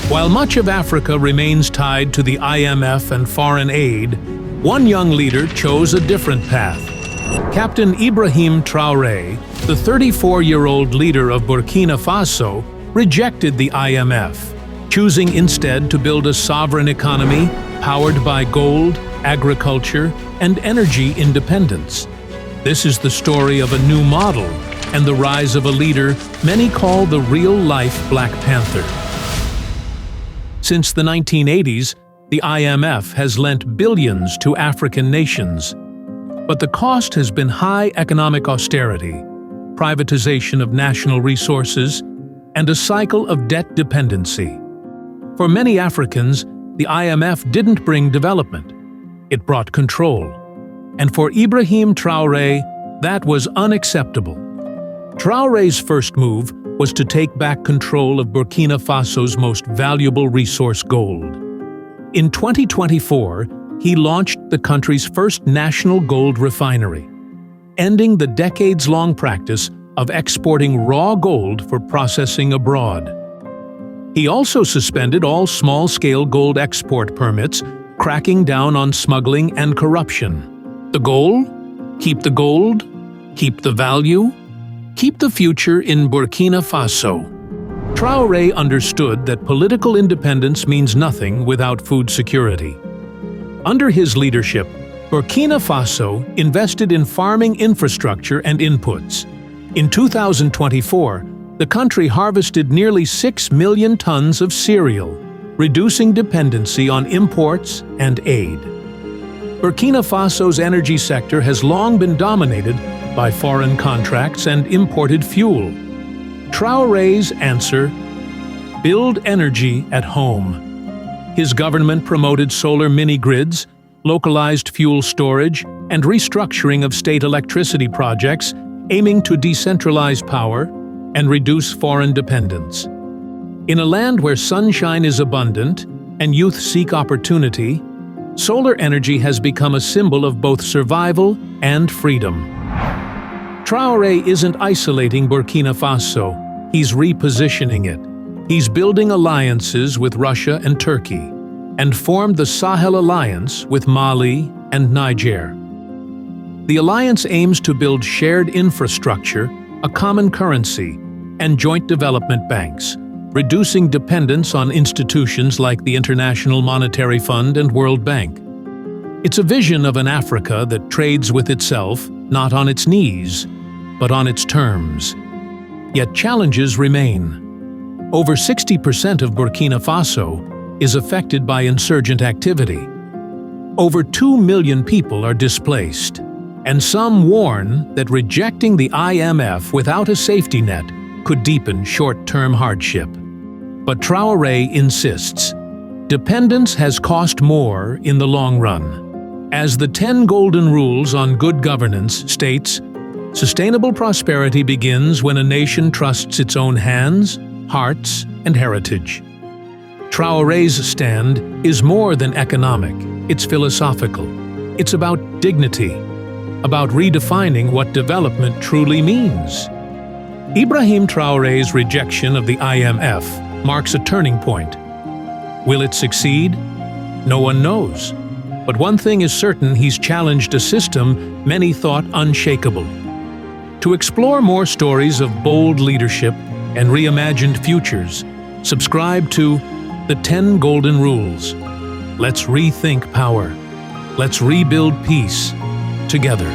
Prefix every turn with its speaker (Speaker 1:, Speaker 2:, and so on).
Speaker 1: While much of Africa remains tied to the IMF and foreign aid, one young leader chose a different path. Captain Ibrahim Traoré, the 34-year-old leader of Burkina Faso, rejected the IMF, choosing instead to build a sovereign economy powered by gold, agriculture, and energy independence. This is the story of a new model and the rise of a leader many call the real-life Black Panther. Since the 1980s, the IMF has lent billions to African nations. But the cost has been high economic austerity, privatization of national resources, and a cycle of debt dependency. For many Africans, the IMF didn't bring development. It brought control. And for Ibrahim Traoré, that was unacceptable. Traoré's first move was to take back control of Burkina Faso's most valuable resource, gold. In 2024, he launched the country's first national gold refinery, ending the decades-long practice of exporting raw gold for processing abroad. He also suspended all small-scale gold export permits, cracking down on smuggling and corruption. The goal? Keep the gold, keep the value, keep the future in Burkina Faso. Traoré understood that political independence means nothing without food security. Under his leadership, Burkina Faso invested in farming infrastructure and inputs. In 2024, the country harvested nearly 6 million tons of cereal, reducing dependency on imports and aid. Burkina Faso's energy sector has long been dominated by foreign contracts and imported fuel. Traoré's answer: build energy at home. His government promoted solar mini-grids, localized fuel storage, and restructuring of state electricity projects, aiming to decentralize power and reduce foreign dependence. In a land where sunshine is abundant and youth seek opportunity, solar energy has become a symbol of both survival and freedom. Traoré isn't isolating Burkina Faso, he's repositioning it. He's building alliances with Russia and Turkey, and formed the Sahel Alliance with Mali and Niger. The alliance aims to build shared infrastructure, a common currency, and joint development banks, reducing dependence on institutions like the International Monetary Fund and World Bank. It's a vision of an Africa that trades with itself, not on its knees, but on its terms. Yet challenges remain. Over 60% of Burkina Faso is affected by insurgent activity. Over 2 million people are displaced, and some warn that rejecting the IMF without a safety net could deepen short-term hardship. But Traoré insists, dependence has cost more in the long run. As the 10 Golden Rules on Good Governance states, sustainable prosperity begins when a nation trusts its own hands, hearts, and heritage. Traoré's stand is more than economic, it's philosophical. It's about dignity, about redefining what development truly means. Ibrahim Traoré's rejection of the IMF marks a turning point. Will it succeed? No one knows. But one thing is certain, he's challenged a system many thought unshakable. To explore more stories of bold leadership and reimagined futures, subscribe to The 10 Golden Rules. Let's rethink power. Let's rebuild peace together.